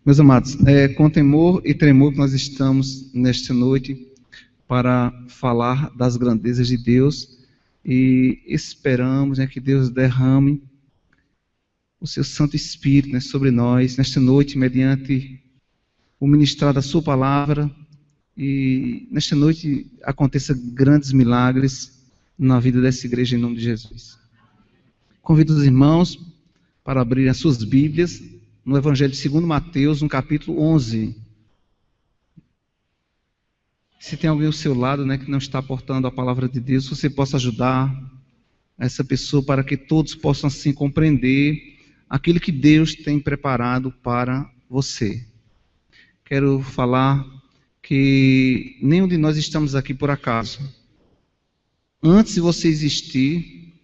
Meus amados, é com temor e tremor que nós estamos nesta noite para falar das grandezas de Deus e esperamos que Deus derrame o seu Santo Espírito sobre nós nesta noite, mediante o ministrar da sua palavra, e nesta noite aconteça grandes milagres na vida dessa igreja em nome de Jesus. Convido os irmãos para abrirem as suas Bíblias no Evangelho segundo Mateus, no capítulo 11. Se tem alguém ao seu lado, que não está portando a palavra de Deus, você possa ajudar essa pessoa para que todos possam assim compreender aquilo que Deus tem preparado para você. Quero falar que nenhum de nós estamos aqui por acaso. Antes de você existir,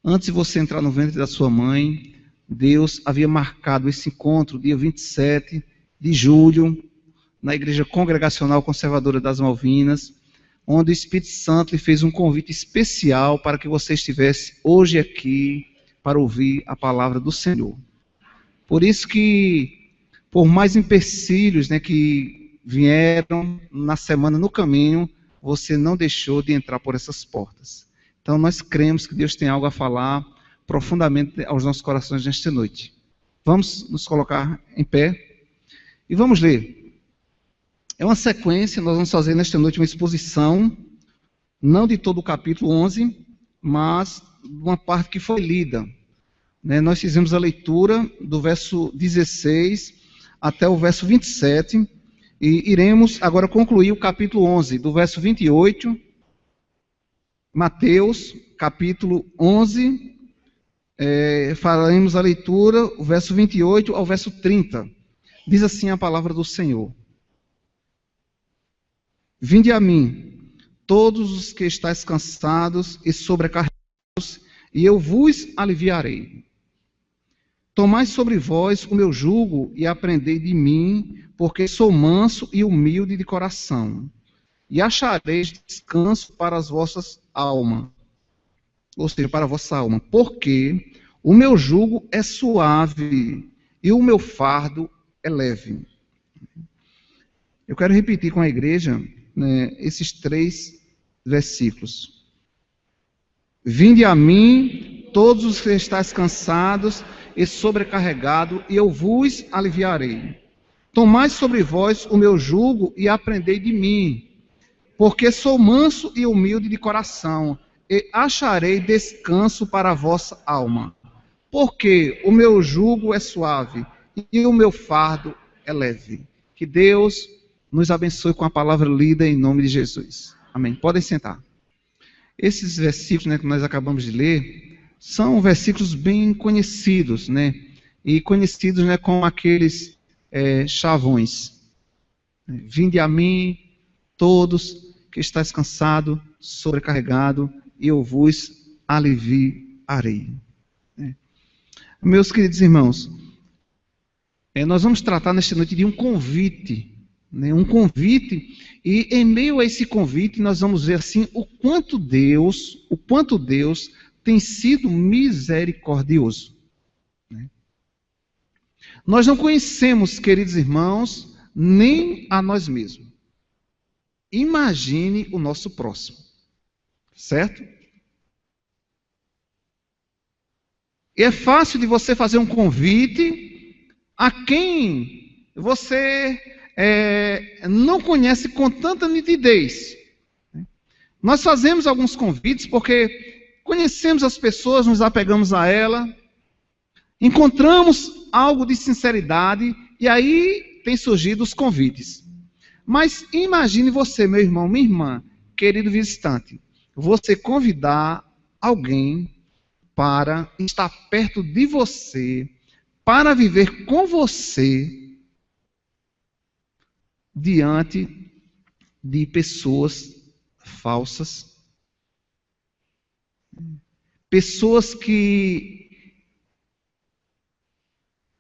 antes de você entrar no ventre da sua mãe, Deus havia marcado esse encontro, dia 27 de julho, na Igreja Congregacional Conservadora das Malvinas, onde o Espírito Santo lhe fez um convite especial para que você estivesse hoje aqui para ouvir a palavra do Senhor. Por isso que, por mais empecilhos que vieram na semana no caminho, você não deixou de entrar por essas portas. Então nós cremos que Deus tem algo a falar profundamente aos nossos corações nesta noite. Vamos nos colocar em pé e vamos ler. É uma sequência, nós vamos fazer nesta noite uma exposição, não de todo o capítulo 11, mas de uma parte que foi lida. Nós fizemos a leitura do verso 16 até o verso 27, e iremos agora concluir o capítulo 11, do verso 28, Mateus, capítulo 11, faremos a leitura, o verso 28 ao verso 30. Diz assim a palavra do Senhor: Vinde a mim, todos os que estáis cansados e sobrecarregados, e eu vos aliviarei. Tomai sobre vós o meu jugo e aprendei de mim, porque sou manso e humilde de coração, e achareis descanso para as vossas almas. Ou seja, para a vossa alma, porque o meu jugo é suave e o meu fardo é leve. Eu quero repetir com a igreja esses 3 versículos. Vinde a mim, todos os que estáis cansados e sobrecarregados, e eu vos aliviarei. Tomai sobre vós o meu jugo e aprendei de mim, porque sou manso e humilde de coração, e acharei descanso para a vossa alma. Porque o meu jugo é suave e o meu fardo é leve. Que Deus nos abençoe com a palavra lida em nome de Jesus. Amém. Podem sentar. Esses versículos que nós acabamos de ler são versículos bem conhecidos, e conhecidos como aqueles chavões. Vinde a mim, todos que estáis cansados, sobrecarregados, e eu vos aliviarei. Meus queridos irmãos, nós vamos tratar nesta noite de um convite, e em meio a esse convite nós vamos ver assim o quanto Deus tem sido misericordioso. Nós não conhecemos, queridos irmãos, nem a nós mesmos. Imagine o nosso próximo. Certo? E é fácil de você fazer um convite a quem você não conhece com tanta nitidez. Nós fazemos alguns convites porque conhecemos as pessoas, nos apegamos a ela, encontramos algo de sinceridade e aí tem surgido os convites. Mas imagine você, meu irmão, minha irmã, querido visitante, você convidar alguém para estar perto de você, para viver com você, diante de pessoas falsas, pessoas que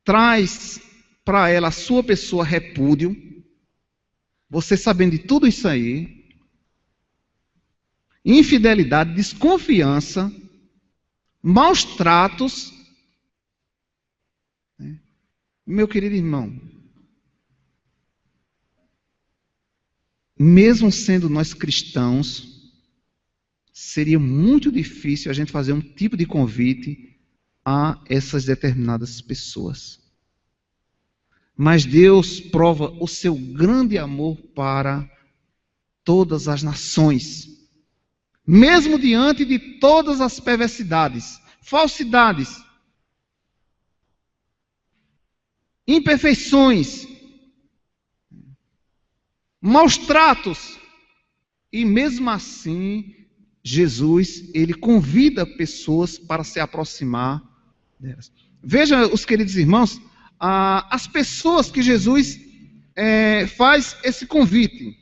traz para ela a sua pessoa repúdio, você sabendo de tudo isso aí, infidelidade, desconfiança, maus tratos. Meu querido irmão, mesmo sendo nós cristãos, seria muito difícil a gente fazer um tipo de convite a essas determinadas pessoas. Mas Deus prova o seu grande amor para todas as nações, mesmo diante de todas as perversidades, falsidades, imperfeições, maus tratos. E mesmo assim, Jesus, ele convida pessoas para se aproximar delas. Veja, os queridos irmãos, as pessoas que Jesus faz esse convite.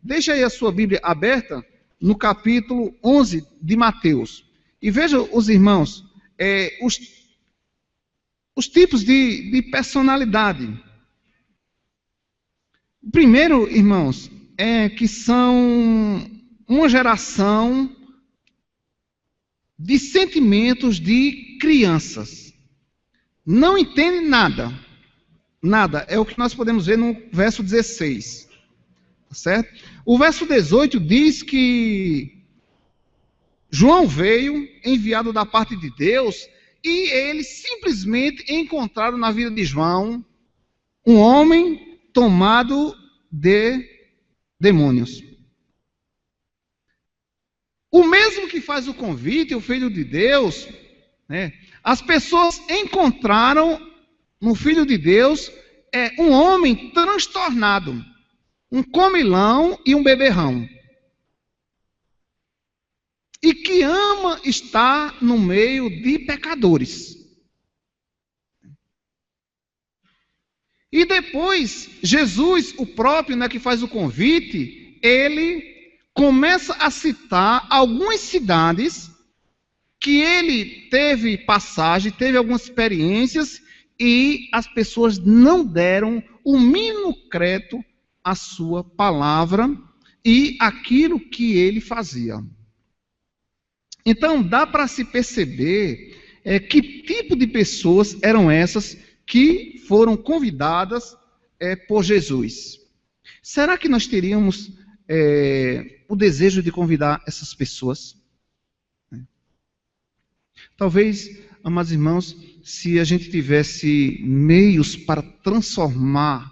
Deixa aí a sua Bíblia aberta no capítulo 11 de Mateus. E veja, os irmãos, os tipos de personalidade. O primeiro, irmãos, é que são uma geração de sentimentos de crianças. Não entende nada. Nada. É o que nós podemos ver no verso 16. Certo? O verso 18 diz que João veio, enviado da parte de Deus, e eles simplesmente encontraram na vida de João um homem tomado de demônios. O mesmo que faz o convite, o Filho de Deus, né? As pessoas encontraram no Filho de Deus um homem transtornado, um comilão e um beberrão, e que ama estar no meio de pecadores. E depois, Jesus, o próprio, né, que faz o convite, ele começa a citar algumas cidades que ele teve passagem, teve algumas experiências, e as pessoas não deram o mínimo crédito à sua palavra e aquilo que ele fazia. Então, dá para se perceber que tipo de pessoas eram essas que foram convidadas por Jesus. Será que nós teríamos o desejo de convidar essas pessoas? Talvez, amados irmãos, se a gente tivesse meios para transformar,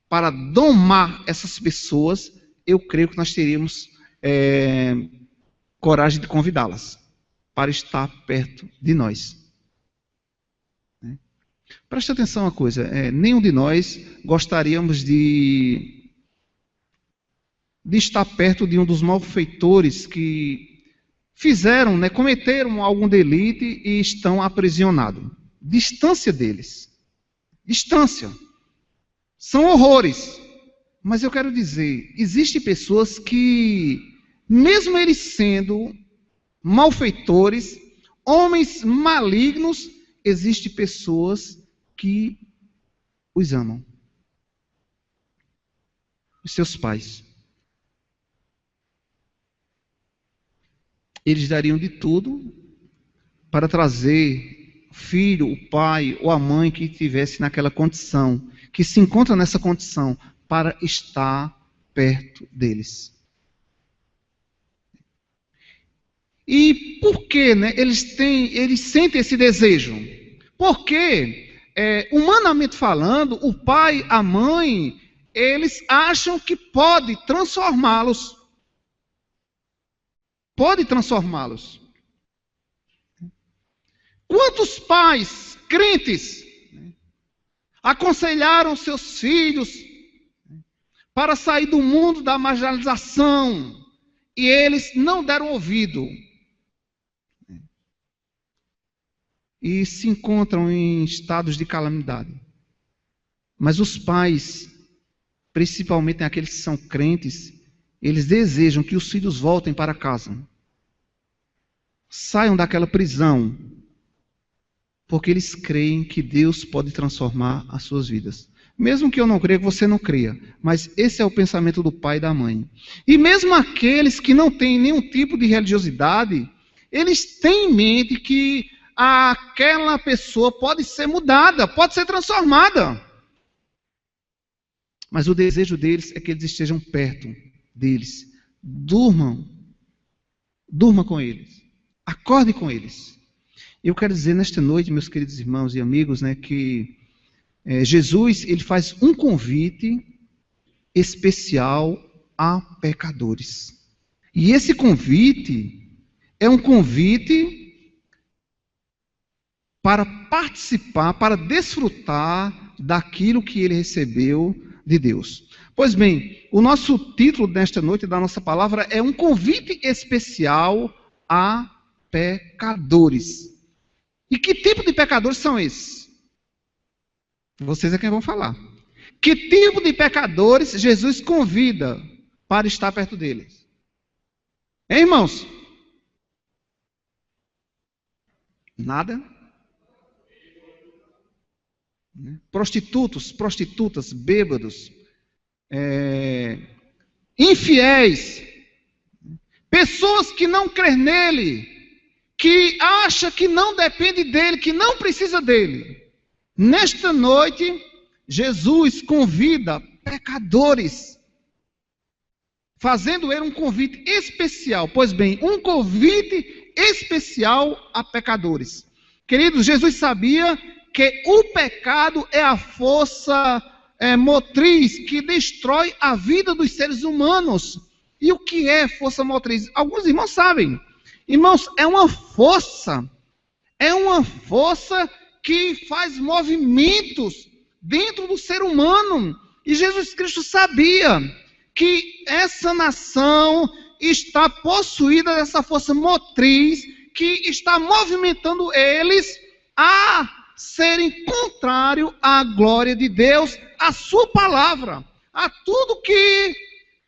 para domar essas pessoas, eu creio que nós teríamos coragem de convidá-las para estar perto de nós. Preste atenção uma coisa, nenhum de nós gostaríamos de estar perto de um dos malfeitores que fizeram, né, cometeram algum delito e estão aprisionados. Distância deles. Distância. São horrores. Mas eu quero dizer, existem pessoas que, mesmo eles sendo malfeitores, homens malignos, existem pessoas que os amam. Os seus pais. Eles dariam de tudo para trazer o filho, o pai ou a mãe que estivesse naquela condição, que se encontra nessa condição, para estar perto deles. E por que, né, eles sentem esse desejo? Porque, humanamente falando, o pai, a mãe, eles acham que pode transformá-los. Pode transformá-los. Quantos pais crentes aconselharam seus filhos para sair do mundo da marginalização e eles não deram ouvido? E se encontram em estados de calamidade. Mas os pais, principalmente aqueles que são crentes, eles desejam que os filhos voltem para casa. Saiam daquela prisão. Porque eles creem que Deus pode transformar as suas vidas. Mesmo que eu não creia, que você não creia. Mas esse é o pensamento do pai e da mãe. E mesmo aqueles que não têm nenhum tipo de religiosidade, eles têm em mente que aquela pessoa pode ser mudada, pode ser transformada. Mas o desejo deles é que eles estejam perto, deles. Durma com eles. Acorde com eles. Eu quero dizer nesta noite, meus queridos irmãos e amigos, né, que Jesus ele faz um convite especial a pecadores. E esse convite é um convite para participar, para desfrutar daquilo que ele recebeu de Deus. Pois bem, o nosso título nesta noite da nossa palavra é um convite especial a pecadores. E que tipo de pecadores são esses? Vocês é quem vão falar. Que tipo de pecadores Jesus convida para estar perto deles? Hein, irmãos? Nada? Prostitutos, prostitutas, bêbados, infiéis, pessoas que não creem nele, que acham que não depende dele, que não precisa dele. Nesta noite, Jesus convida pecadores, fazendo ele um convite especial. Pois bem, um convite especial a pecadores. Queridos, Jesus sabia que o pecado é a força motriz que destrói a vida dos seres humanos. E o que é força motriz? Alguns irmãos sabem. Irmãos, é uma força que faz movimentos dentro do ser humano. E Jesus Cristo sabia que essa nação está possuída dessa força motriz que está movimentando eles a serem contrário à glória de Deus, à sua palavra, a tudo que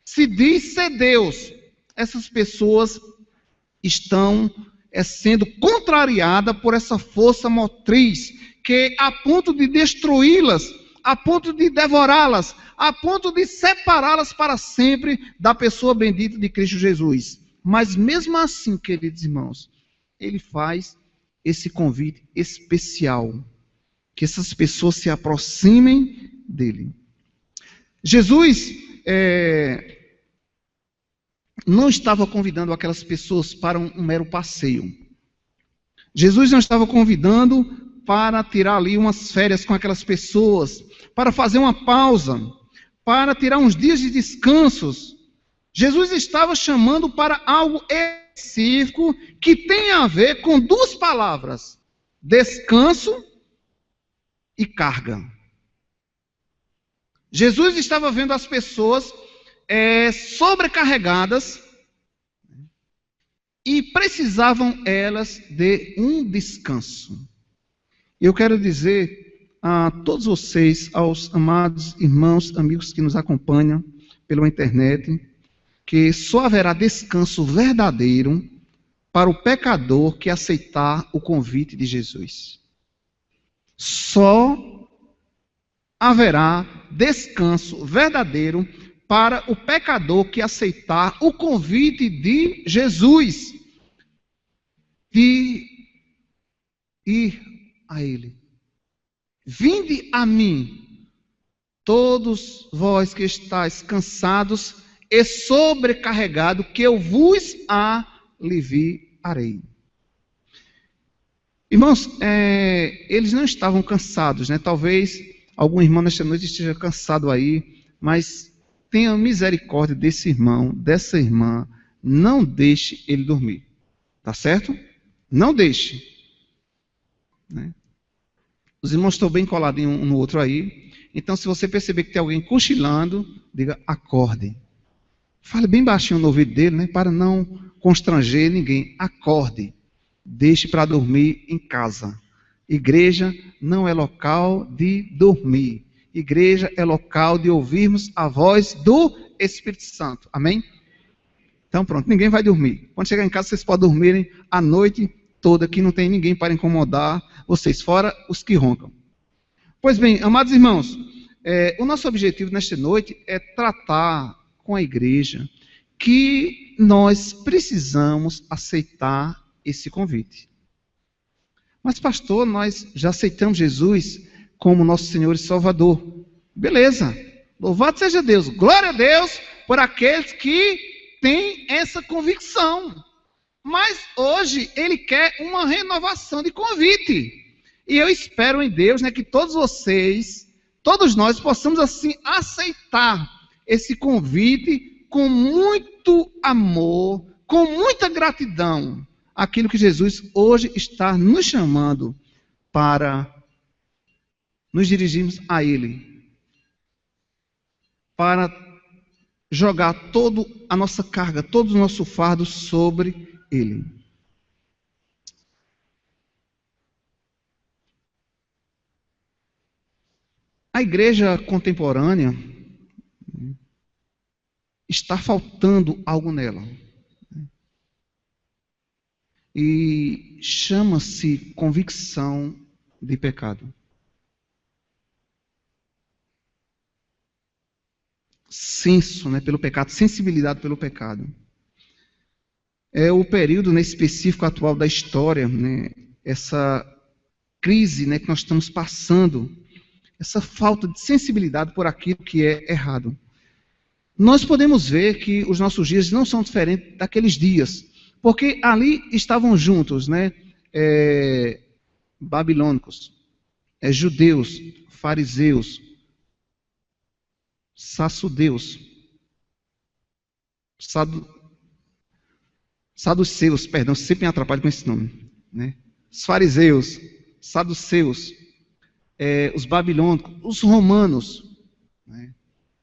se diz ser Deus. Essas pessoas estão sendo contrariadas por essa força motriz, que a ponto de destruí-las, a ponto de devorá-las, a ponto de separá-las para sempre da pessoa bendita de Cristo Jesus. Mas mesmo assim, queridos irmãos, ele faz esse convite especial, que essas pessoas se aproximem dele. Jesus não estava convidando aquelas pessoas para um mero passeio. Jesus não estava convidando para tirar ali umas férias com aquelas pessoas, para fazer uma pausa, para tirar uns dias de descansos. Jesus estava chamando para algo específico que tem a ver com duas palavras: descanso e carga. Jesus estava vendo as pessoas sobrecarregadas e precisavam elas de um descanso. Eu quero dizer a todos vocês, aos amados irmãos, amigos que nos acompanham pela internet, que só haverá descanso verdadeiro para o pecador que aceitar o convite de Jesus. Só haverá descanso verdadeiro para o pecador que aceitar o convite de Jesus, de ir a Ele. Vinde a mim, todos vós que estáis cansados e sobrecarregados, que eu vos aliviarei. Irmãos, eles não estavam cansados, né? Talvez algum irmão nesta noite esteja cansado aí, mas tenha misericórdia desse irmão, dessa irmã, não deixe ele dormir, tá certo? Não deixe, né? Os irmãos estão bem coladinhos um no outro aí, então se você perceber que tem alguém cochilando, diga: acorde. Fale bem baixinho no ouvido dele, né, para não constranger ninguém. Acorde, deixe para dormir em casa. Igreja não é local de dormir. Igreja é local de ouvirmos a voz do Espírito Santo. Amém? Então pronto, ninguém vai dormir. Quando chegar em casa, vocês podem dormirem a noite toda, que não tem ninguém para incomodar vocês, fora os que roncam. Pois bem, amados irmãos, o nosso objetivo nesta noite é tratar com a igreja que nós precisamos aceitar esse convite. Mas pastor, nós já aceitamos Jesus como nosso Senhor e Salvador. Beleza, louvado seja Deus, glória a Deus por aqueles que têm essa convicção. Mas hoje ele quer uma renovação de convite. E eu espero em Deus, né, que todos vocês, todos nós possamos assim aceitar esse convite com muito amor, com muita gratidão, aquilo que Jesus hoje está nos chamando para nos dirigirmos a Ele, para jogar toda a nossa carga, todo o nosso fardo sobre Ele. A igreja contemporânea está faltando algo nela. E chama-se convicção de pecado. Senso, né, pelo pecado, sensibilidade pelo pecado. É o período, né, específico atual da história, né, essa crise, né, que nós estamos passando, essa falta de sensibilidade por aquilo que é errado. Nós podemos ver que os nossos dias não são diferentes daqueles dias, porque ali estavam juntos, né, babilônicos, judeus, fariseus, saduceus, saduceus, perdão, sempre me atrapalho com esse nome, né? Os fariseus, saduceus, os babilônicos, os romanos, né?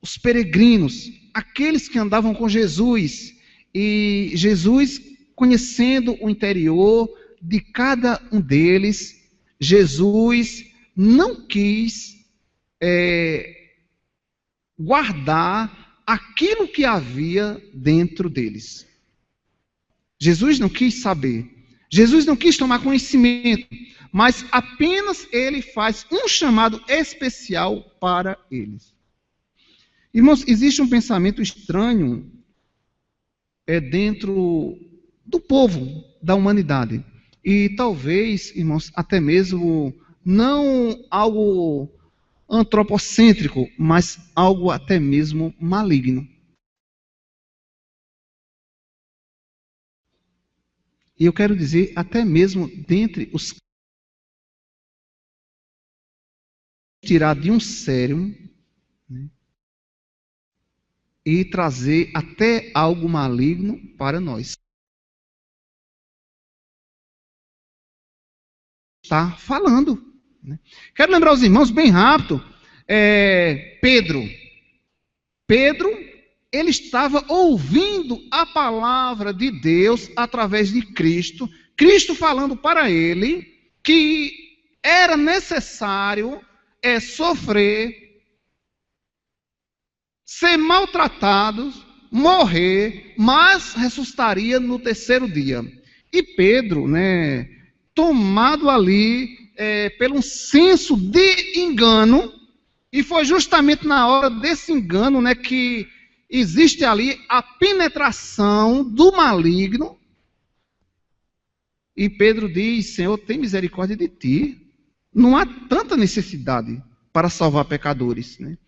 Os peregrinos, aqueles que andavam com Jesus, e Jesus, conhecendo o interior de cada um deles, Jesus não quis guardar aquilo que havia dentro deles. Jesus não quis saber, Jesus não quis tomar conhecimento, mas apenas ele faz um chamado especial para eles. Irmãos, existe um pensamento estranho dentro do povo, da humanidade. E talvez, irmãos, até mesmo não algo antropocêntrico, mas algo até mesmo maligno. E eu quero dizer, até mesmo dentre os tirar de um sério, né, e trazer até algo maligno para nós. Está falando. Né? Quero lembrar os irmãos bem rápido. Pedro, ele estava ouvindo a palavra de Deus através de Cristo. Cristo falando para ele que era necessário sofrer, ser maltratado, morrer, mas ressuscitaria no terceiro dia. E Pedro, né, tomado ali pelo senso de engano, e foi justamente na hora desse engano, né, que existe ali a penetração do maligno. E Pedro diz: Senhor, tem misericórdia de ti. Não há tanta necessidade para salvar pecadores, né?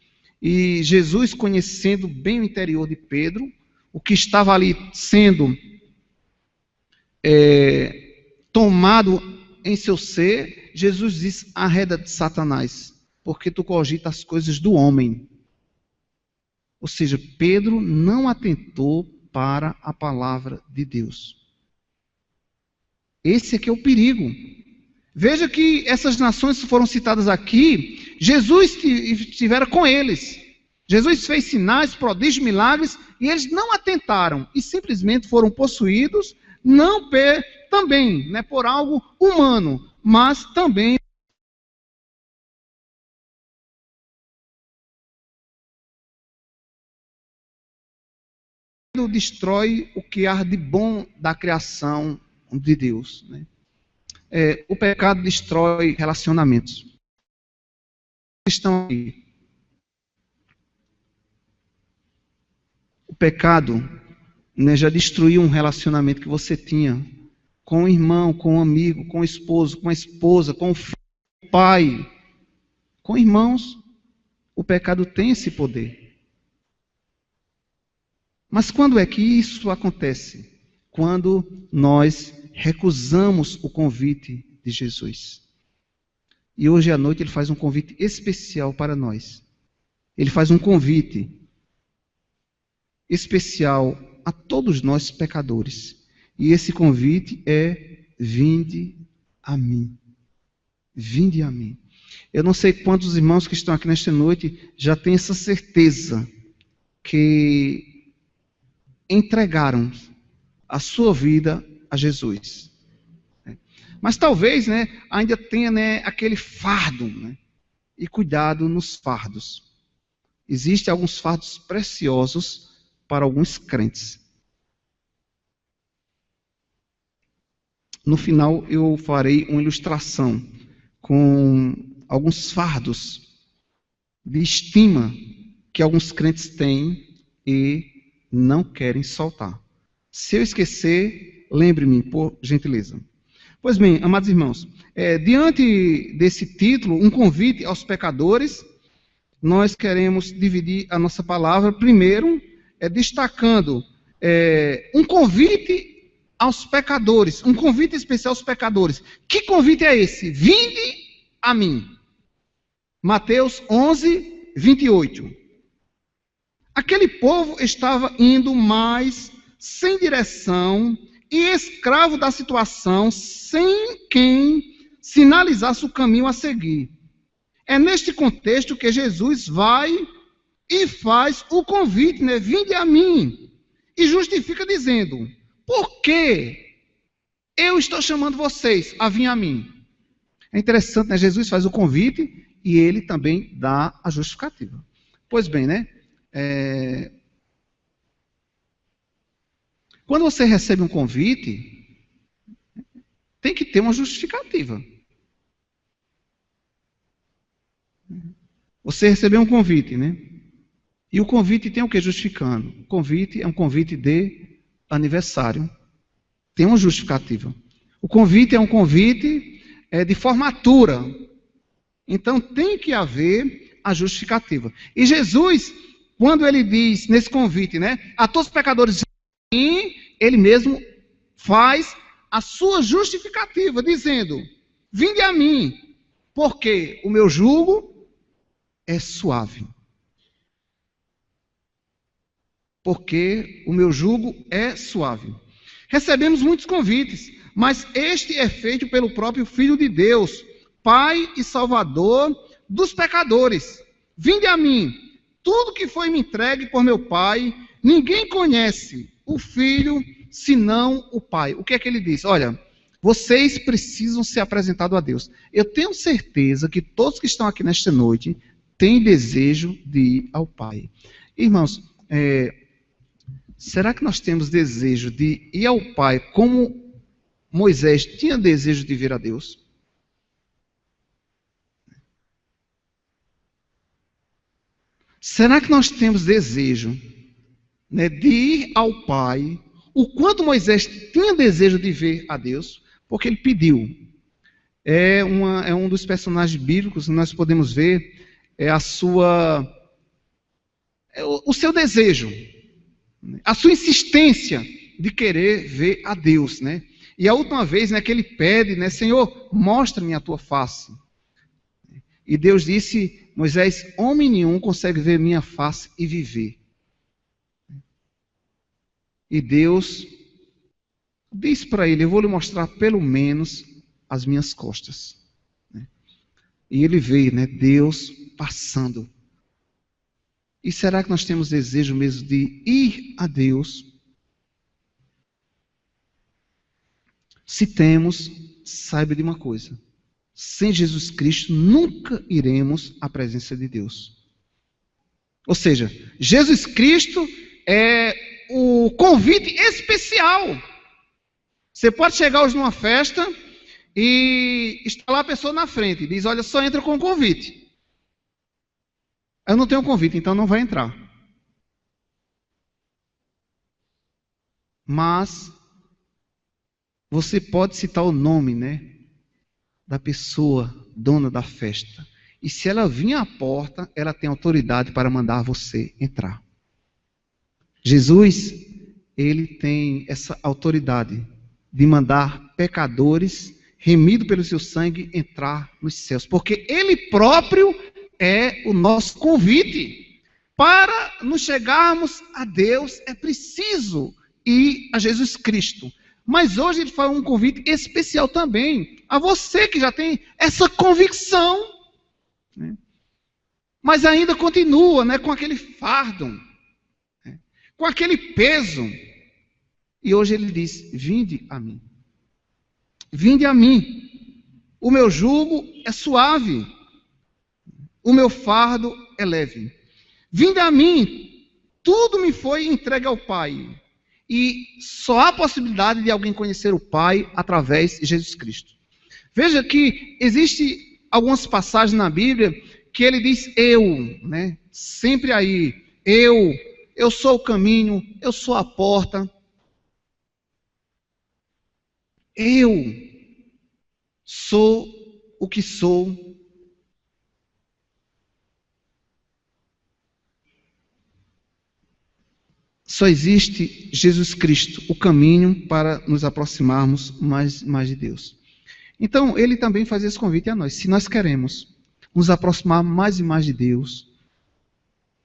E Jesus, conhecendo bem o interior de Pedro, o que estava ali sendo tomado em seu ser, Jesus diz: arreda de Satanás, porque tu cogitas as coisas do homem. Ou seja, Pedro não atentou para a palavra de Deus. Esse aqui é o perigo. Veja que essas nações que foram citadas aqui, Jesus estivera com eles. Jesus fez sinais, prodígios, milagres, e eles não atentaram, e simplesmente foram possuídos, não também, né, por algo humano, mas também destrói o que há de bom da criação de Deus, né? O pecado destrói relacionamentos. Estão aí. O pecado, né, já destruiu um relacionamento que você tinha com o irmão, com o amigo, com o esposo, com a esposa, com o filho, com o pai, com irmãos. O pecado tem esse poder. Mas quando é que isso acontece? Quando nós recusamos o convite de Jesus. E hoje à noite ele faz um convite especial para nós. Ele faz um convite especial a todos nós pecadores. E esse convite é: vinde a mim. Vinde a mim. Eu não sei quantos irmãos que estão aqui nesta noite já têm essa certeza que entregaram a sua vida a Jesus. Mas talvez, ainda tenha, aquele fardo, e cuidado nos fardos. Existem alguns fardos preciosos para alguns crentes. No final eu farei uma ilustração com alguns fardos de estima que alguns crentes têm e não querem soltar. Se eu esquecer, lembre-me, por gentileza. Pois bem, amados irmãos, diante desse título, um convite aos pecadores, nós queremos dividir a nossa palavra, primeiro, destacando um convite aos pecadores, um convite especial aos pecadores. Que convite é esse? Vinde a mim. Mateus 11, 28. Aquele povo estava indo mais sem direção e escravo da situação, sem quem sinalizasse o caminho a seguir. É neste contexto que Jesus vai e faz o convite, vinde a mim, e justifica dizendo: por que eu estou chamando vocês a vir a mim? É interessante, Jesus faz o convite e ele também dá a justificativa. Pois bem, quando você recebe um convite, tem que ter uma justificativa. Você recebeu um convite, E o convite tem o que justificando? O convite é um convite de aniversário. Tem uma justificativa. O convite é um convite de formatura. Então tem que haver a justificativa. E Jesus, quando ele diz nesse convite, a todos os pecadores, ele mesmo faz a sua justificativa, dizendo: vinde a mim, porque o meu jugo é suave. Porque o meu jugo é suave. Recebemos muitos convites, mas este é feito pelo próprio Filho de Deus, Pai e Salvador dos pecadores. Vinde a mim, tudo que foi me entregue por meu Pai, ninguém conhece o Filho senão o Pai. O que é que ele diz? Olha, vocês precisam ser apresentados a Deus. Eu tenho certeza que todos que estão aqui nesta noite têm desejo de ir ao Pai. Irmãos, será que nós temos desejo de ir ao Pai como Moisés tinha desejo de vir a Deus? Será que nós temos desejo de ir ao Pai o quanto Moisés tinha desejo de ver a Deus? Porque ele pediu. É um dos personagens bíblicos que nós podemos ver o seu desejo, a sua insistência de querer ver a Deus, E a última vez, que ele pede, Senhor, mostra-me a tua face. E Deus disse: Moisés, homem nenhum consegue ver minha face e viver. E Deus diz para ele: eu vou lhe mostrar pelo menos as minhas costas. E ele veio, Deus passando. E será que nós temos desejo mesmo de ir a Deus? Se temos, saiba de uma coisa: sem Jesus Cristo nunca iremos à presença de Deus. Ou seja, Jesus Cristo é o convite especial. Você pode chegar hoje numa festa e está lá a pessoa na frente e diz: olha, só entra com convite. Eu não tenho convite, então não vai entrar. Mas você pode citar o nome, da pessoa dona da festa. E se ela vir à porta, ela tem autoridade para mandar você entrar. Jesus, ele tem essa autoridade de mandar pecadores, remidos pelo seu sangue, entrar nos céus. Porque ele próprio é o nosso convite. Para nos chegarmos a Deus, é preciso ir a Jesus Cristo. Mas hoje ele faz um convite especial também a você que já tem essa convicção, né? Mas ainda continua, né, com aquele fardo, né, com aquele peso. E hoje ele diz: vinde a mim. Vinde a mim. O meu jugo é suave. O meu fardo é leve. Vinde a mim. Tudo me foi entregue ao Pai. E só há possibilidade de alguém conhecer o Pai através de Jesus Cristo. Veja que existe algumas passagens na Bíblia que ele diz eu, né? Sempre aí, eu sou o caminho, eu sou a porta. Eu sou o que sou. Só existe Jesus Cristo, o caminho para nos aproximarmos mais de Deus. Então, ele também faz esse convite a nós. Se nós queremos nos aproximar mais e mais de Deus,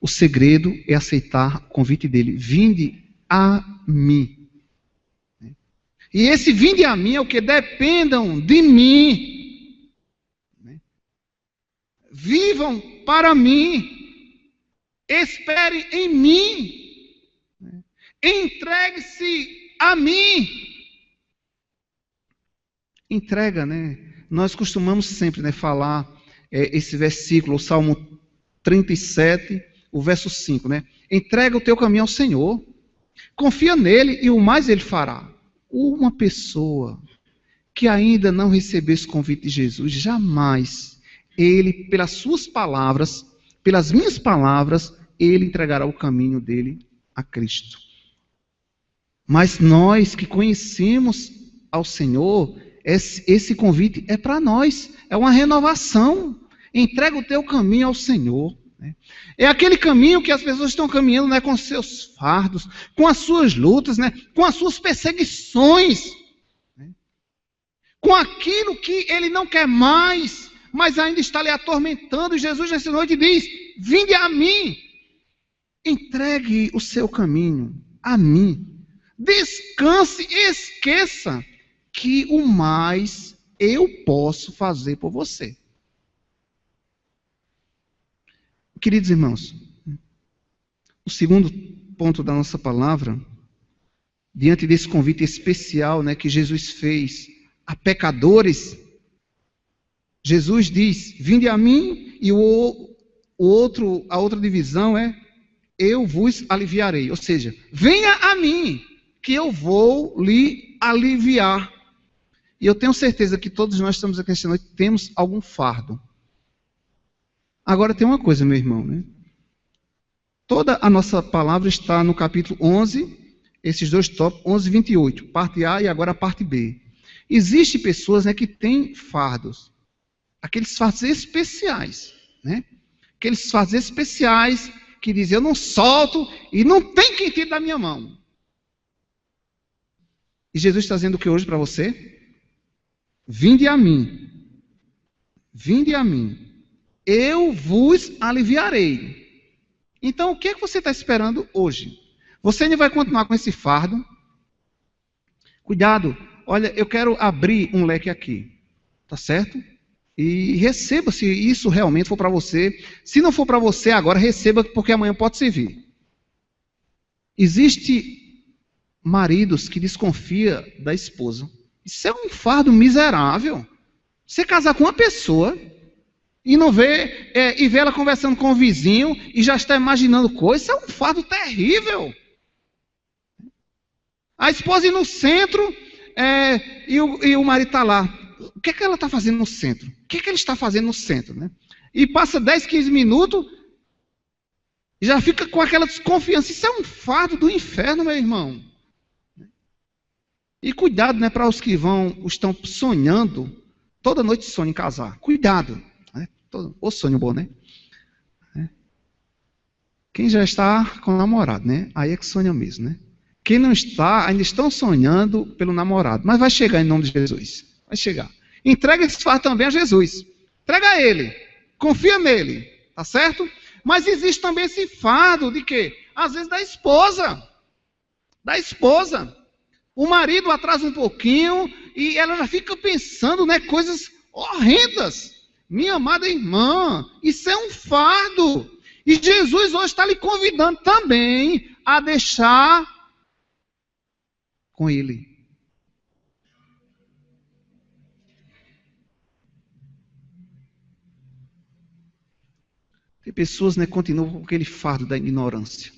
o segredo é aceitar o convite dele. Vinde a mim. E esse vinde a mim é o que? Dependam de mim. Vivam para mim. Esperem em mim. Entregue-se a mim. Entrega, né? Nós costumamos sempre, né, falar esse versículo, o Salmo 37, o verso 5, né? Entrega o teu caminho ao Senhor. Confia nele e o mais ele fará. Uma pessoa que ainda não recebeu esse convite de Jesus, jamais ele, pelas suas palavras, pelas minhas palavras, ele entregará o caminho dele a Cristo. Mas nós que conhecemos ao Senhor, esse convite é para nós, é uma renovação. Entrega o teu caminho ao Senhor. É aquele caminho que as pessoas estão caminhando, né, com seus fardos, com as suas lutas, né, com as suas perseguições, né, com aquilo que ele não quer mais, mas ainda está lhe atormentando. E Jesus nessa noite diz: vinde a mim, entregue o seu caminho a mim, descanse e esqueça que o mais eu posso fazer por você. Queridos irmãos, o segundo ponto da nossa palavra, diante desse convite especial, né, que Jesus fez a pecadores, Jesus diz: vinde a mim, e a outra divisão é: eu vos aliviarei. Ou seja, venha a mim, que eu vou lhe aliviar. E eu tenho certeza que todos nós estamos aqui esta noite, temos algum fardo. Agora tem uma coisa, meu irmão, né? Toda a nossa palavra está no capítulo 11, esses dois tópicos, 11 e 28, parte A e agora a parte B. Existem pessoas, né, que têm fardos, aqueles fardos especiais, né? Aqueles fardos especiais que dizem: eu não solto e não tem quem tire da minha mão. E Jesus está dizendo o que hoje para você? Vinde a mim. Vinde a mim. Eu vos aliviarei. Então, o que é que você está esperando hoje? Você ainda vai continuar com esse fardo? Cuidado. Olha, eu quero abrir um leque aqui. Tá certo? E receba se isso realmente for para você. Se não for para você agora, receba, porque amanhã pode servir. Existe maridos que desconfiam da esposa. Isso é um fardo miserável. Você casar com uma pessoa e não vê, e vê ela conversando com o vizinho e já está imaginando coisas, isso é um fardo terrível. A esposa ir no centro e o marido está lá. O que é que ela está fazendo no centro? O que é que ele está fazendo no centro, né? E passa 10, 15 minutos e já fica com aquela desconfiança. Isso é um fardo do inferno, meu irmão. E cuidado, né, para os que estão sonhando, toda noite sonham em casar. Cuidado. Né? O sonho bom, né? Quem já está com namorado, né? Aí é que sonha mesmo, né? Quem não está, ainda estão sonhando pelo namorado. Mas vai chegar em nome de Jesus. Vai chegar. Entrega esse fardo também a Jesus. Entrega a Ele. Confia nele. Tá certo? Mas existe também esse fardo de quê? Às vezes da esposa. Da esposa. O marido atrasa um pouquinho e ela já fica pensando, né, coisas horrendas. Minha amada irmã, isso é um fardo. E Jesus hoje está lhe convidando também a deixar com Ele. Tem pessoas, né, que continuam com aquele fardo da ignorância.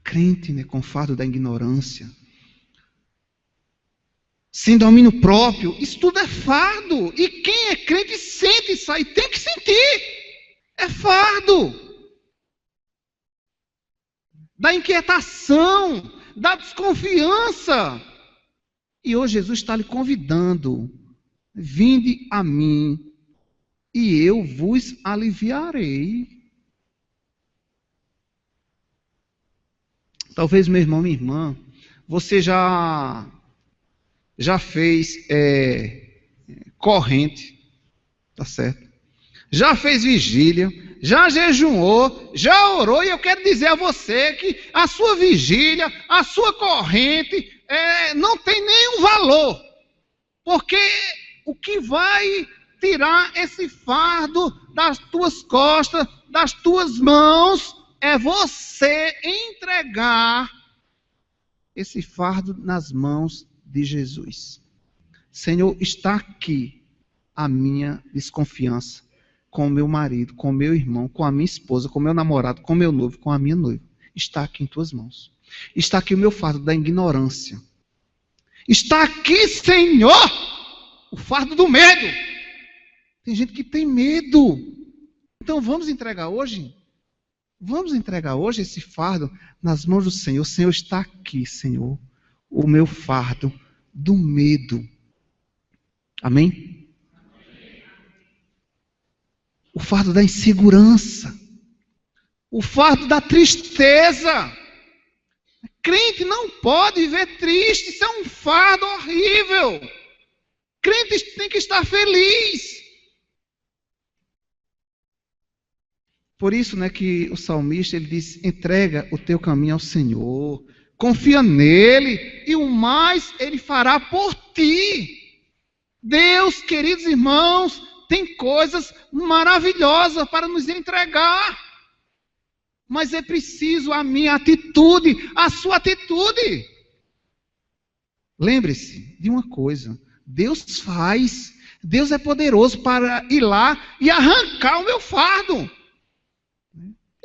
Crente, né, com o fardo da ignorância. Sem domínio próprio, isso tudo é fardo. E quem é crente sente isso aí, tem que sentir. É fardo. Da inquietação, da desconfiança. E hoje Jesus está lhe convidando. Vinde a mim, e eu vos aliviarei. Talvez, meu irmão, minha irmã, você já fez corrente, tá certo? Já fez vigília, já jejuou, já orou, e eu quero dizer a você que a sua vigília, a sua corrente, não tem nenhum valor, porque o que vai tirar esse fardo das tuas costas, das tuas mãos, é você entregar esse fardo nas mãos de Jesus. Senhor, está aqui a minha desconfiança com o meu marido, com o meu irmão, com a minha esposa, com o meu namorado, com o meu noivo, com a minha noiva. Está aqui em tuas mãos. Está aqui o meu fardo da ignorância. Está aqui, Senhor, o fardo do medo. Tem gente que tem medo. Então vamos entregar hoje? Vamos entregar hoje esse fardo nas mãos do Senhor. O Senhor está aqui, Senhor. O meu fardo do medo. Amém? O fardo da insegurança. O fardo da tristeza. Crente não pode viver triste. Isso é um fardo horrível. Crente tem que estar feliz. Por isso, né, que o salmista ele diz: entrega o teu caminho ao Senhor, confia nele e o mais ele fará por ti. Deus, queridos irmãos, tem coisas maravilhosas para nos entregar, mas é preciso a minha atitude, a sua atitude. Lembre-se de uma coisa: Deus faz, Deus é poderoso para ir lá e arrancar o meu fardo.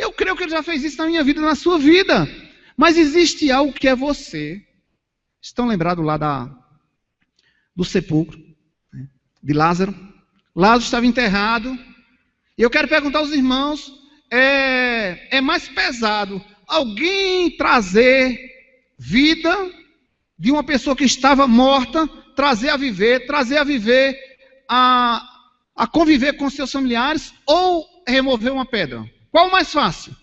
Eu creio que Ele já fez isso na minha vida e na sua vida. Mas existe algo que é você. Estão lembrados lá do sepulcro, né, de Lázaro? Lázaro estava enterrado. E eu quero perguntar aos irmãos, é mais pesado alguém trazer vida de uma pessoa que estava morta, trazer a viver a conviver com seus familiares, ou remover uma pedra? Qual o mais fácil?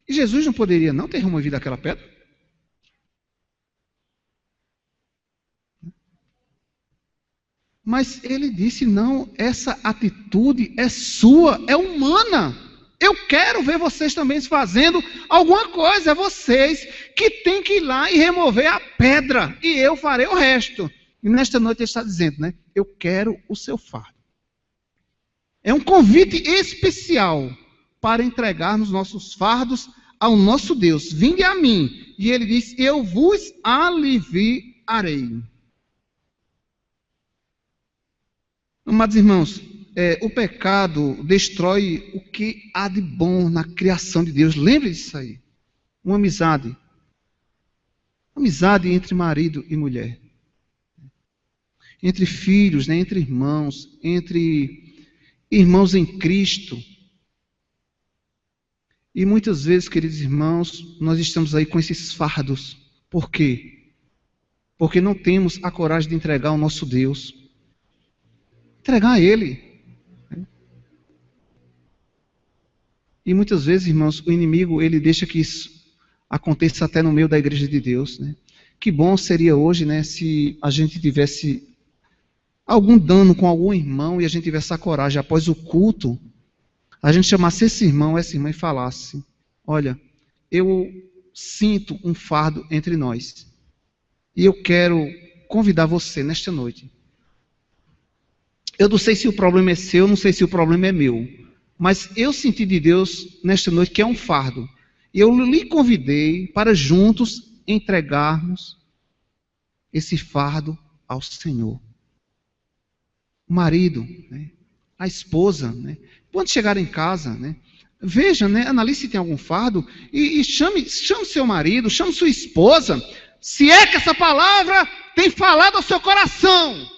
E Jesus não poderia não ter removido aquela pedra? Mas ele disse: não, essa atitude é sua, é humana. Eu quero ver vocês também fazendo alguma coisa. É vocês que têm que ir lá e remover a pedra, e eu farei o resto. E nesta noite ele está dizendo, né? Eu quero o seu fardo. É um convite especial para entregarmos nossos fardos ao nosso Deus. Vinde a mim. E ele diz: eu vos aliviarei. Amados irmãos, o pecado destrói o que há de bom na criação de Deus. Lembre disso aí. Uma amizade. Amizade entre marido e mulher. Entre filhos, né? Entre irmãos. Entre irmãos em Cristo. E muitas vezes, queridos irmãos, nós estamos aí com esses fardos. Por quê? Porque não temos a coragem de entregar ao nosso Deus. Entregar a Ele. E muitas vezes, irmãos, o inimigo, ele deixa que isso aconteça até no meio da igreja de Deus, né? Que bom seria hoje, né, se a gente tivesse algum dano com algum irmão e a gente tivesse a coragem, após o culto, a gente chamasse esse irmão, essa irmã e falasse: olha, eu sinto um fardo entre nós e eu quero convidar você nesta noite. Eu não sei se o problema é seu, não sei se o problema é meu, mas eu senti de Deus nesta noite que é um fardo. E eu lhe convidei para juntos entregarmos esse fardo ao Senhor. O marido, né? A esposa, né? Quando chegar em casa, né? Veja, né? Analise se tem algum fardo e chame seu marido, chame sua esposa, se é que essa palavra tem falado ao seu coração,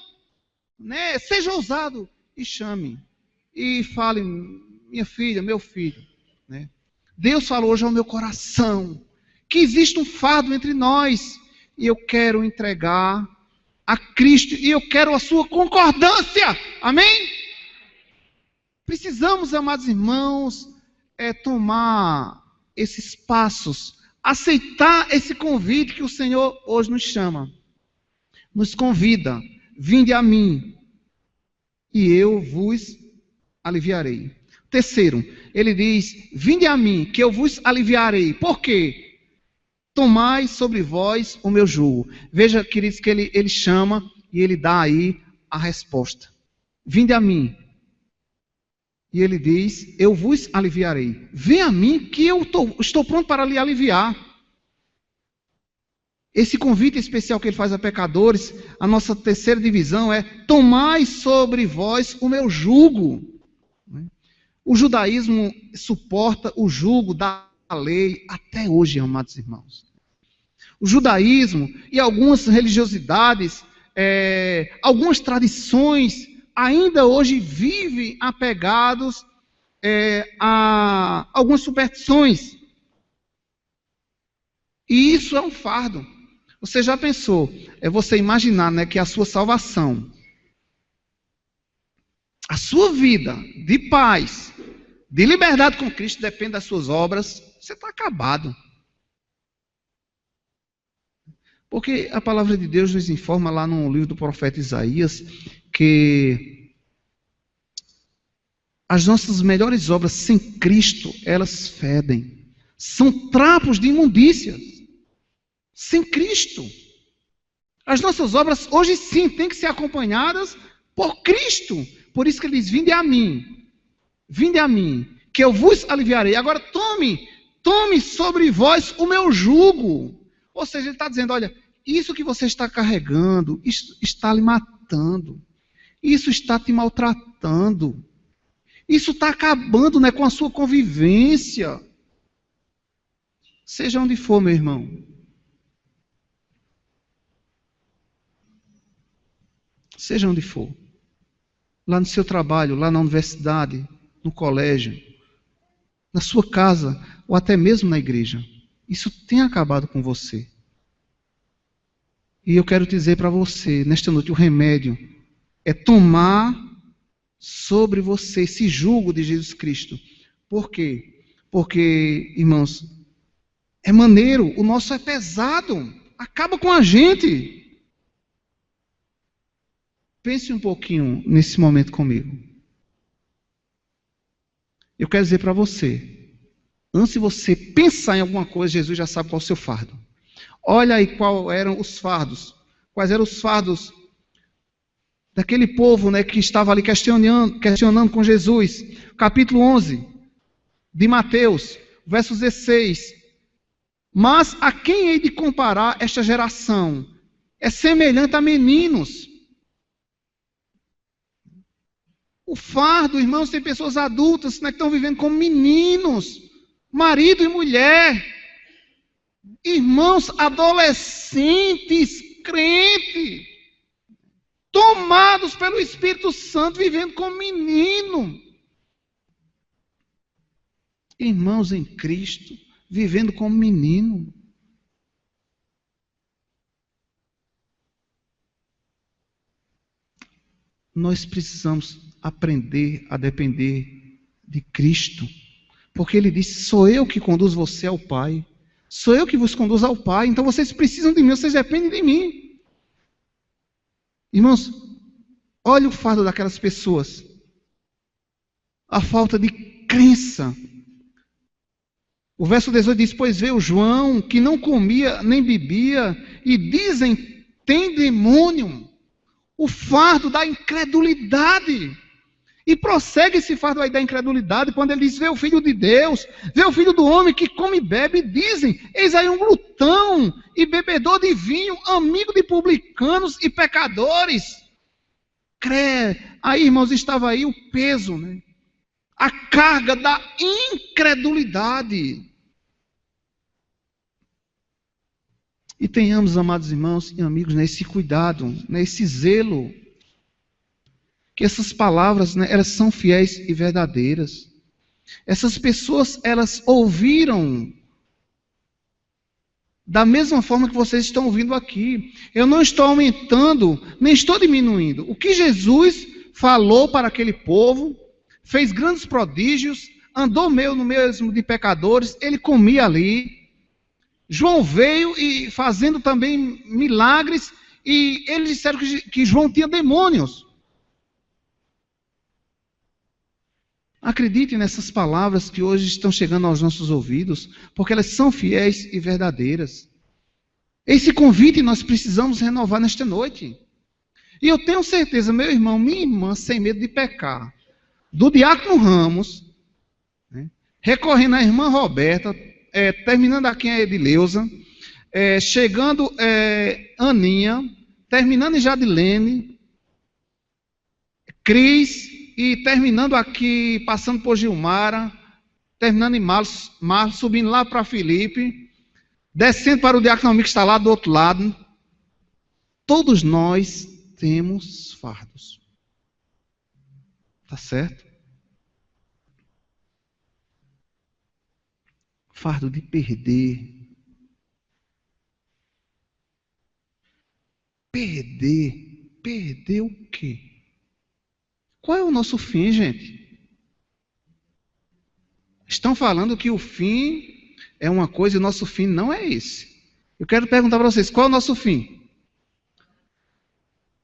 né? Seja ousado e chame e fale: minha filha, meu filho, né? Deus falou hoje ao meu coração que existe um fardo entre nós e eu quero entregar a Cristo e eu quero a sua concordância. Amém? Precisamos, amados irmãos, tomar esses passos, aceitar esse convite que o Senhor hoje nos chama. Nos convida: vinde a mim e eu vos aliviarei. Terceiro, ele diz: vinde a mim, que eu vos aliviarei. Por quê? Tomai sobre vós o meu jugo. Veja, queridos, que ele chama e ele dá aí a resposta. Vinde a mim. E ele diz: eu vos aliviarei. Vem a mim, que eu estou pronto para lhe aliviar. Esse convite especial que ele faz a pecadores, a nossa terceira divisão é: tomai sobre vós o meu jugo. O judaísmo suporta o jugo da lei até hoje, amados irmãos. O judaísmo e algumas religiosidades, algumas tradições, ainda hoje vivem apegados a algumas superstições. E isso é um fardo. Você já pensou? É você imaginar, né, que a sua salvação, a sua vida de paz, de liberdade com Cristo depende das suas obras. Você está acabado. Porque a palavra de Deus nos informa lá no livro do profeta Isaías que as nossas melhores obras sem Cristo, elas fedem. São trapos de imundícias. Sem Cristo. As nossas obras hoje sim têm que ser acompanhadas por Cristo. Por isso que ele diz: vinde a mim, que eu vos aliviarei. Agora tome sobre vós o meu jugo. Ou seja, ele está dizendo: olha, isso que você está carregando, isso está lhe matando, isso está te maltratando, isso está acabando, né, com a sua convivência. Seja onde for, meu irmão. Seja onde for. Lá no seu trabalho, lá na universidade, no colégio, na sua casa, ou até mesmo na igreja. Isso tem acabado com você. E eu quero dizer para você, nesta noite, o remédio é tomar sobre você esse jugo de Jesus Cristo. Por quê? Porque, irmãos, é maneiro, o nosso é pesado, acaba com a gente. Pense um pouquinho nesse momento comigo. Eu quero dizer para você, antes de você pensar em alguma coisa, Jesus já sabe qual é o seu fardo. Olha aí quais eram os fardos. Quais eram os fardos daquele povo, né, que estava ali questionando com Jesus. Capítulo 11 de Mateus, verso 16. Mas a quem hei de comparar esta geração? É semelhante a meninos. O fardo, irmãos, tem pessoas adultas, né, que estão vivendo como meninos, marido e mulher, irmãos adolescentes, crentes, tomados pelo Espírito Santo, vivendo como menino. Irmãos em Cristo, vivendo como menino. nós precisamos aprender a depender de Cristo. Porque Ele disse, sou eu que conduzo você ao Pai. Sou eu que vos conduzo ao Pai. Então vocês precisam de mim, vocês dependem de mim. Irmãos, olha o fardo daquelas pessoas. A falta de crença. O verso 18 diz, pois veio João, que não comia nem bebia, e dizem, tem demônio. O fardo da incredulidade. E prossegue esse fardo aí da incredulidade, quando ele diz, vê o Filho de Deus, vê o Filho do Homem que come e bebe, e dizem, eis aí um glutão e bebedor de vinho, amigo de publicanos e pecadores. Aí, irmãos, estava aí o peso, né? A carga da incredulidade. E tenhamos, amados irmãos e amigos, né, esse cuidado, né, esse zelo, que essas palavras, né, elas são fiéis e verdadeiras. Essas pessoas, elas ouviram da mesma forma que vocês estão ouvindo aqui. Eu não estou aumentando, nem estou diminuindo. O que Jesus falou para aquele povo, fez grandes prodígios, andou no mesmo de pecadores, ele comia ali. João veio e fazendo também milagres, e eles disseram que João tinha demônios. Acreditem nessas palavras que hoje estão chegando aos nossos ouvidos, porque elas são fiéis e verdadeiras. Esse convite nós precisamos renovar nesta noite. E eu tenho certeza, meu irmão, minha irmã, sem medo de pecar, do diácono Ramos, né, recorrendo à irmã Roberta, terminando aqui a Edileuza, chegando Aninha, terminando em Jadilene, Cris, e terminando aqui, passando por Gilmara, terminando em Marlos, subindo lá para Felipe, descendo para o diácono amigo que está lá do outro lado. Todos nós temos fardos. Tá certo? Fardo de perder. Perder o quê? Qual é o nosso fim, gente? Estão falando que o fim é uma coisa e o nosso fim não é esse. Eu quero perguntar para vocês, qual é o nosso fim?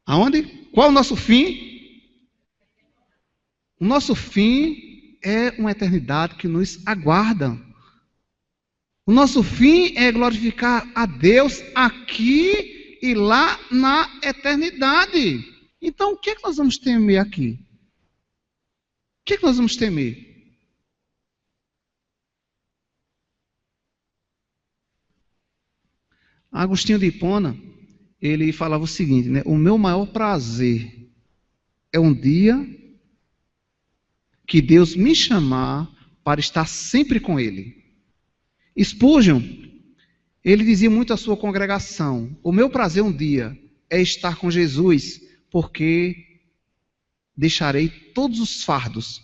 Aonde? Qual é o nosso fim? O nosso fim é uma eternidade que nos aguarda. O nosso fim é glorificar a Deus aqui e lá na eternidade. Então, o que é que nós vamos temer aqui? O que é que nós vamos temer? Agostinho de Hipona, ele falava o seguinte, né? O meu maior prazer é um dia que Deus me chamar para estar sempre com Ele. Spurgeon, ele dizia muito à sua congregação, o meu prazer um dia é estar com Jesus, porque deixarei todos os fardos.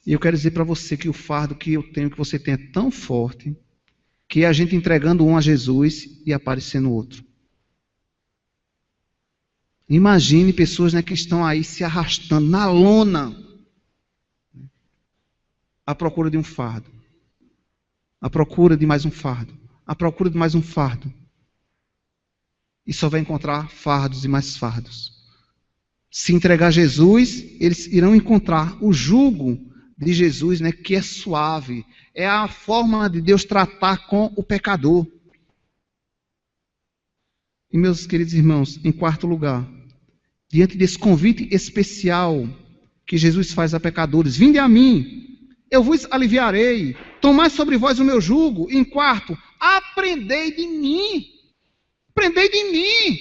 E eu quero dizer para você que o fardo que eu tenho, que você tem, é tão forte, que é a gente entregando um a Jesus e aparecendo outro. Imagine pessoas, né, que estão aí se arrastando na lona à procura de um fardo. À procura de mais um fardo. À procura de mais um fardo. E só vai encontrar fardos e mais fardos. Se entregar a Jesus, eles irão encontrar o jugo de Jesus, né, que é suave. É a forma de Deus tratar com o pecador. E meus queridos irmãos, em quarto lugar, diante desse convite especial que Jesus faz a pecadores, vinde a mim, eu vos aliviarei, tomai sobre vós o meu jugo. Em quarto, aprendei de mim. Aprendei de mim.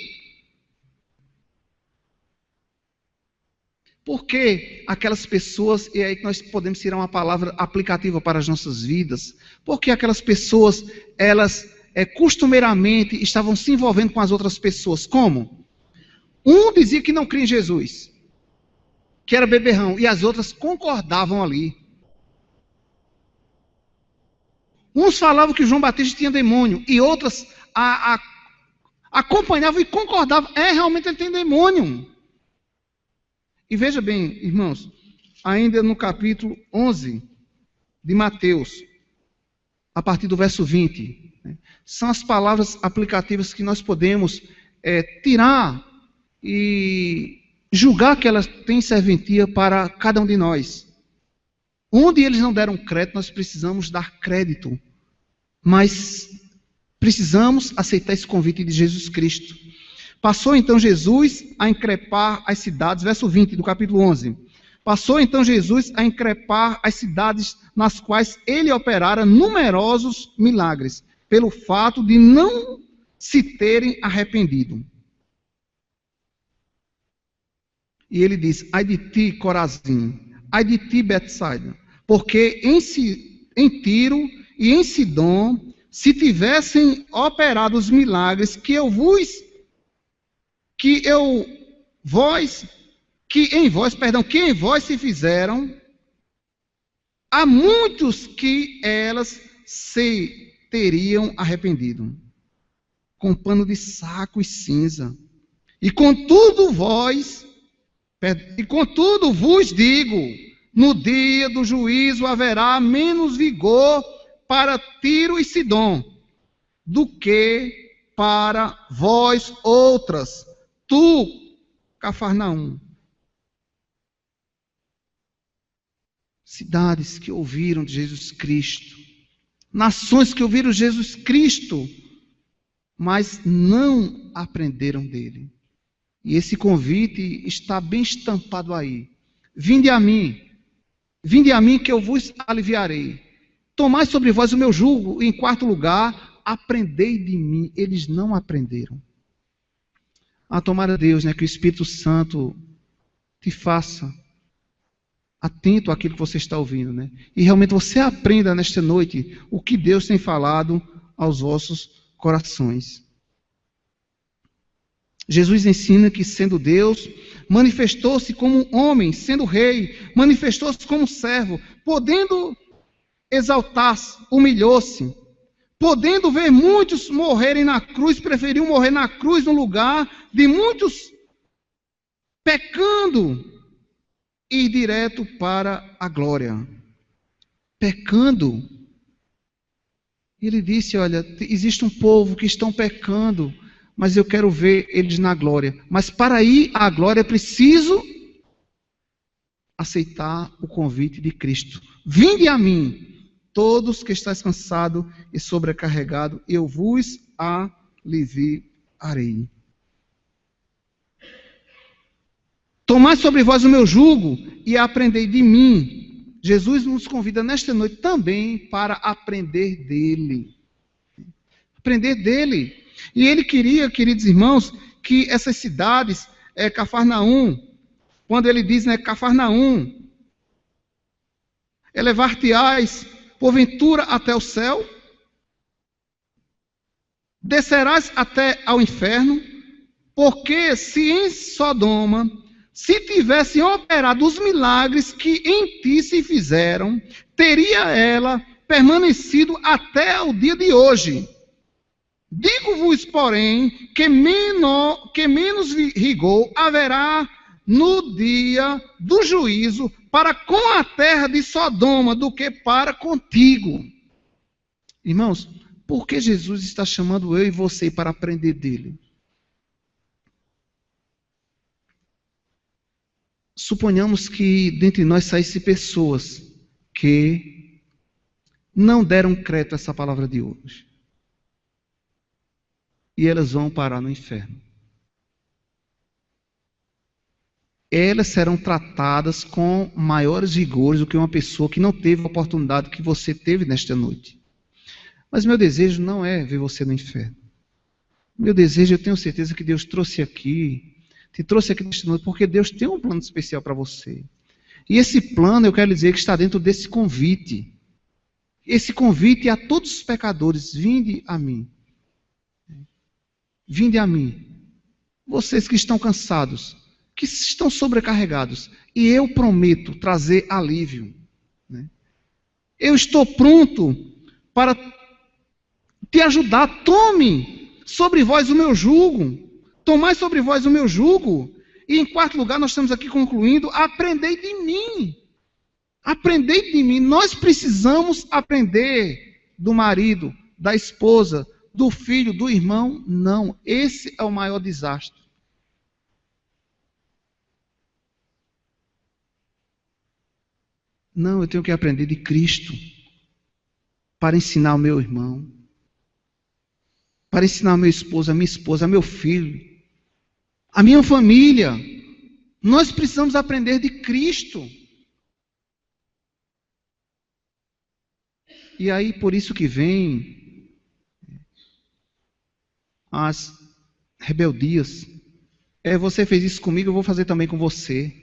Porque aquelas pessoas, e é aí que nós podemos tirar uma palavra aplicativa para as nossas vidas, porque aquelas pessoas, elas costumeiramente estavam se envolvendo com as outras pessoas. Como? Um dizia que não cria em Jesus, que era beberrão, e as outras concordavam ali. Uns falavam que João Batista tinha demônio, e outras acompanhavam e concordavam. Realmente ele tem demônio. E veja bem, irmãos, ainda no capítulo 11 de Mateus, a partir do verso 20, são as palavras aplicativas que nós podemos tirar e julgar que elas têm serventia para cada um de nós. Onde eles não deram crédito, nós precisamos dar crédito. Mas precisamos aceitar esse convite de Jesus Cristo. Passou então Jesus a increpar as cidades, verso 20 do capítulo 11. Passou então Jesus a increpar as cidades nas quais ele operara numerosos milagres, pelo fato de não se terem arrependido. E ele diz: ai de ti, Corazim, ai de ti, Betsaida, porque em Tiro e em Sidom, se tivessem operado os milagres que em vós se fizeram, há muitos que elas se teriam arrependido, com pano de saco e cinza. E contudo vos digo, no dia do juízo haverá menos vigor para Tiro e Sidom do que para vós outras, tu, Cafarnaum. Cidades que ouviram de Jesus Cristo, nações que ouviram Jesus Cristo, mas não aprenderam dele. E esse convite está bem estampado aí. Vinde a mim que eu vos aliviarei. Tomai sobre vós o meu jugo. E em quarto lugar, aprendei de mim. Eles não aprenderam. Tomara Deus, que o Espírito Santo te faça atento àquilo que você está ouvindo, E realmente você aprenda nesta noite o que Deus tem falado aos vossos corações. Jesus ensina que, sendo Deus, manifestou-se como um homem, sendo rei, manifestou-se como servo, podendo exaltar-se, humilhou-se, podendo ver muitos morrerem na cruz, preferiu morrer na cruz no lugar de muitos pecando e ir direto para a glória. Pecando. Ele disse: olha, existe um povo que estão pecando, mas eu quero ver eles na glória. Mas para ir à glória é preciso aceitar o convite de Cristo. Vinde a mim, todos que estáis cansados e sobrecarregados, eu vos aliviarei. Tomai sobre vós o meu jugo e aprendei de mim. Jesus nos convida nesta noite também para aprender dele. Aprender dele. E ele queria, queridos irmãos, que essas cidades, Cafarnaum, quando ele diz, Cafarnaum, elevar-te-ás, porventura, até o céu, descerás até ao inferno, porque se em Sodoma se tivessem operado os milagres que em ti se fizeram, teria ela permanecido até o dia de hoje. Digo-vos, porém, que menos rigor haverá no dia do juízo para com a terra de Sodoma do que para contigo. Irmãos, por que Jesus está chamando eu e você para aprender dele? Suponhamos que dentre nós saíssem pessoas que não deram crédito a essa palavra de hoje. E elas vão parar no inferno. Elas serão tratadas com maiores rigores do que uma pessoa que não teve a oportunidade que você teve nesta noite. Mas meu desejo não é ver você no inferno. Meu desejo, eu tenho certeza que Deus te trouxe aqui nesta noite, porque Deus tem um plano especial para você. E esse plano, eu quero dizer, que está dentro desse convite. Esse convite é a todos os pecadores: vinde a mim. Vinde a mim, vocês que estão cansados, que estão sobrecarregados, e eu prometo trazer alívio. Eu estou pronto para te ajudar. Tome sobre vós o meu jugo. Tomai sobre vós o meu jugo. E em quarto lugar, nós estamos aqui concluindo, aprendei de mim. Aprendei de mim. Nós precisamos aprender do marido, da esposa, do filho, do irmão. Não, esse é o maior desastre. Não, eu tenho que aprender de Cristo para ensinar o meu irmão, para ensinar a meu esposo, a minha esposa, meu filho, a minha família. Nós precisamos aprender de Cristo. E aí, por isso que vem as rebeldias. Você fez isso comigo, eu vou fazer também com você.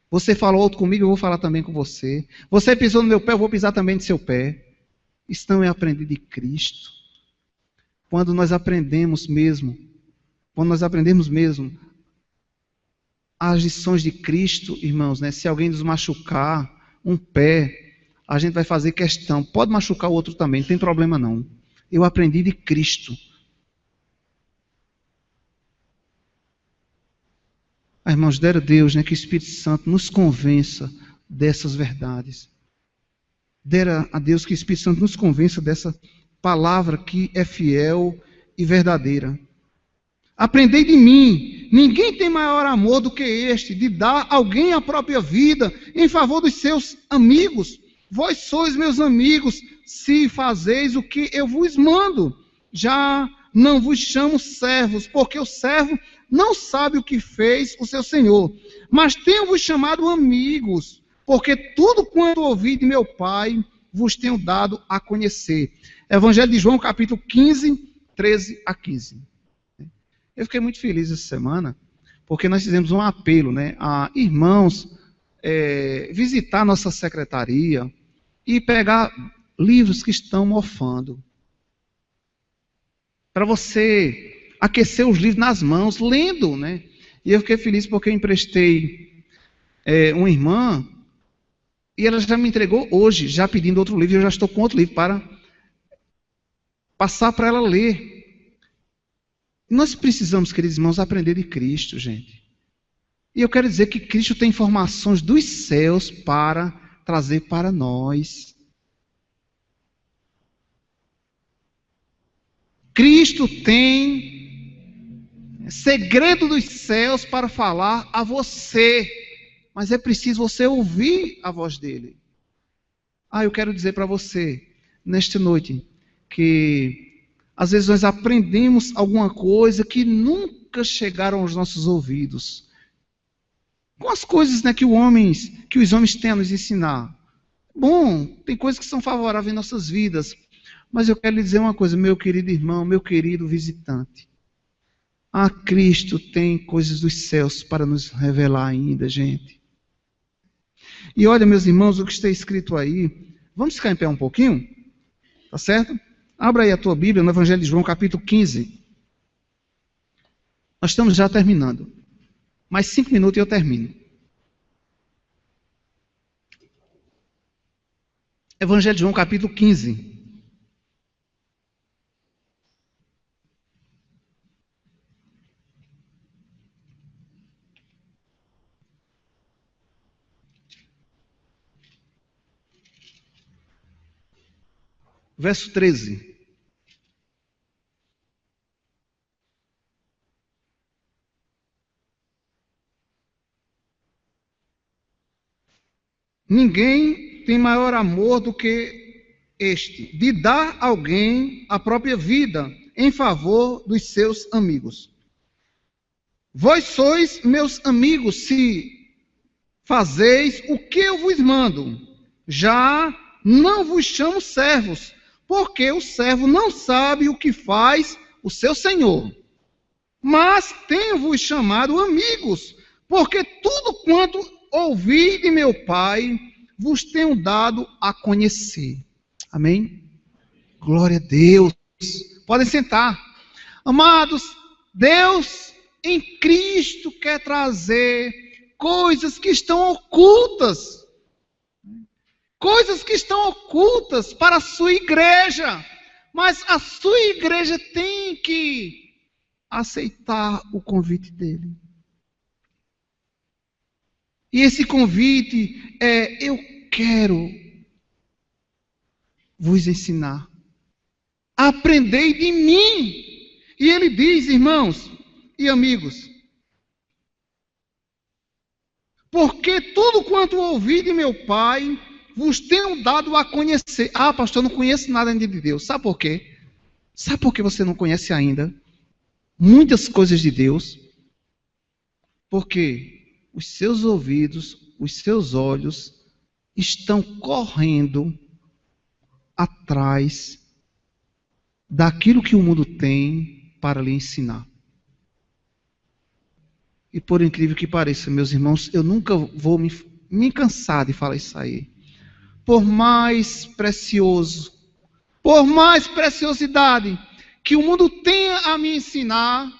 Você falou outro comigo, eu vou falar também com você. Você pisou no meu pé, eu vou pisar também no seu pé. Isso não é aprender de Cristo. Quando nós aprendemos mesmo as lições de Cristo, irmãos, né? Se alguém nos machucar um pé, a gente vai fazer questão. Pode machucar o outro também, não tem problema não. Eu aprendi de Cristo. Irmãos, dera a Deus, né, que o Espírito Santo nos convença dessas verdades. Dera a Deus que o Espírito Santo nos convença dessa palavra que é fiel e verdadeira. Aprendei de mim. Ninguém tem maior amor do que este, de dar a alguém a própria vida em favor dos seus amigos. Vós sois meus amigos, se fazeis o que eu vos mando. Já não vos chamo servos, porque o servo não sabe o que fez o seu senhor. Mas tenho-vos chamado amigos, porque tudo quanto ouvi de meu Pai vos tenho dado a conhecer. Evangelho de João, capítulo 15, 13 a 15. Eu fiquei muito feliz essa semana, porque nós fizemos um apelo, né, a irmãos visitar nossa secretaria e pegar livros que estão mofando. Para você aquecer os livros nas mãos, lendo, né? E eu fiquei feliz porque eu emprestei uma irmã, e ela já me entregou hoje, já pedindo outro livro, e eu já estou com outro livro para passar para ela ler. Nós precisamos, queridos irmãos, aprender de Cristo, gente. E eu quero dizer que Cristo tem informações dos céus para trazer para nós. Cristo tem segredo dos céus para falar a você, mas é preciso você ouvir a voz dele. Eu quero dizer para você, nesta noite, que às vezes nós aprendemos alguma coisa que nunca chegaram aos nossos ouvidos. Com as coisas, né, que os homens têm a nos ensinar. Bom, tem coisas que são favoráveis em nossas vidas. Mas eu quero lhe dizer uma coisa, meu querido irmão, meu querido visitante. Cristo tem coisas dos céus para nos revelar ainda, gente. E olha, meus irmãos, o que está escrito aí. Vamos ficar em pé um pouquinho? Tá certo? Abra aí a tua Bíblia no Evangelho de João, capítulo 15. Nós estamos já terminando. Mais 5 minutos e eu termino. Evangelho de João, capítulo 15. Verso 13. Ninguém tem maior amor do que este, de dar a alguém a própria vida em favor dos seus amigos. Vós sois meus amigos se fazeis o que eu vos mando. Já não vos chamo servos, porque o servo não sabe o que faz o seu senhor. Mas tenho-vos chamado amigos, porque tudo quanto ouvi de meu Pai vos tenho dado a conhecer. Amém? Glória a Deus. Podem sentar. Amados, Deus em Cristo quer trazer coisas que estão ocultas. Coisas que estão ocultas para a sua igreja. Mas a sua igreja tem que aceitar o convite dele. E esse convite é: eu quero vos ensinar. Aprendei de mim. E ele diz, irmãos e amigos, porque tudo quanto ouvi de meu Pai, vos tenho dado a conhecer. Ah, pastor, eu não conheço nada ainda de Deus. Sabe por quê? Sabe por que você não conhece ainda muitas coisas de Deus? Porque os seus ouvidos, os seus olhos estão correndo atrás daquilo que o mundo tem para lhe ensinar. E por incrível que pareça, meus irmãos, eu nunca vou me cansar de falar isso aí. Por mais precioso, por mais preciosidade que o mundo tenha a me ensinar,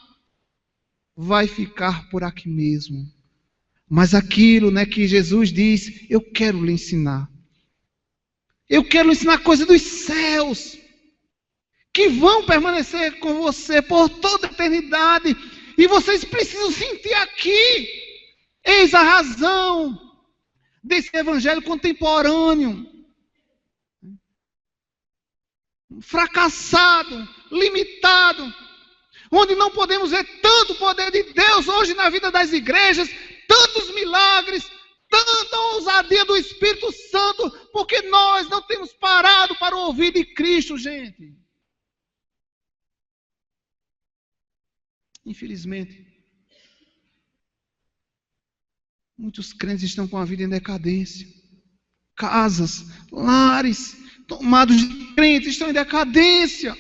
vai ficar por aqui mesmo. Mas aquilo, que Jesus diz, eu quero lhe ensinar. Eu quero lhe ensinar coisas dos céus, que vão permanecer com você por toda a eternidade. E vocês precisam sentir aqui. Eis a razão desse evangelho contemporâneo, fracassado, limitado, onde não podemos ver tanto poder de Deus hoje na vida das igrejas, tantos milagres, tanta ousadia do Espírito Santo, porque nós não temos parado para ouvir de Cristo, gente. Infelizmente, muitos crentes estão com a vida em decadência. Casas, lares, tomados de crentes estão em decadência.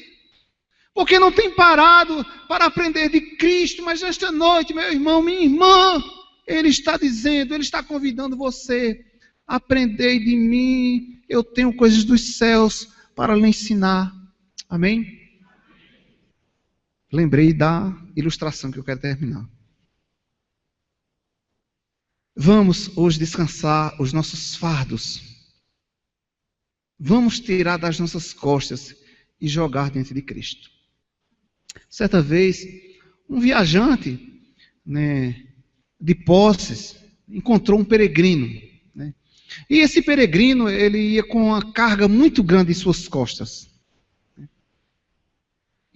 Porque não tem parado para aprender de Cristo. Mas esta noite, meu irmão, minha irmã, Ele está dizendo, Ele está convidando você. Aprendei de mim, eu tenho coisas dos céus para lhe ensinar. Amém? Lembrei da ilustração que eu quero terminar. Vamos hoje descansar os nossos fardos. Vamos tirar das nossas costas e jogar diante de Cristo. Certa vez, um viajante, de posses, encontrou um peregrino. E esse peregrino, ele ia com uma carga muito grande em suas costas.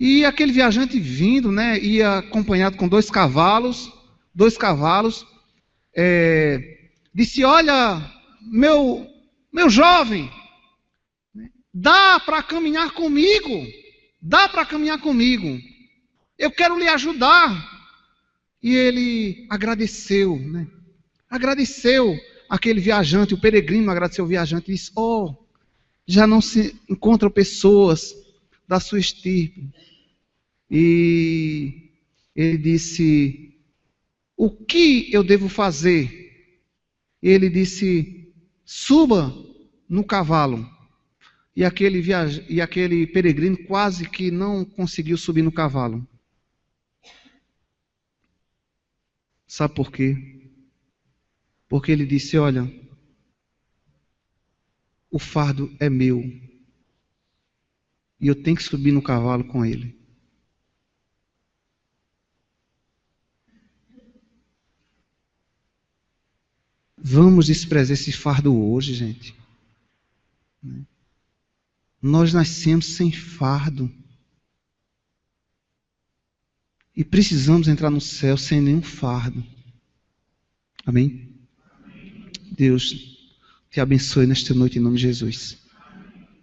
E aquele viajante vindo, ia acompanhado com dois cavalos, disse: olha, meu jovem, dá para caminhar comigo, eu quero lhe ajudar. E ele agradeceu, agradeceu aquele viajante, o peregrino agradeceu o viajante e disse: já não se encontram pessoas da sua estirpe. E ele disse: o que eu devo fazer? Ele disse: suba no cavalo. E aquele peregrino quase que não conseguiu subir no cavalo. Sabe por quê? Porque ele disse: olha, o fardo é meu. E eu tenho que subir no cavalo com ele. Vamos desprezar esse fardo hoje, gente. Nós nascemos sem fardo. E precisamos entrar no céu sem nenhum fardo. Amém? Deus te abençoe nesta noite em nome de Jesus.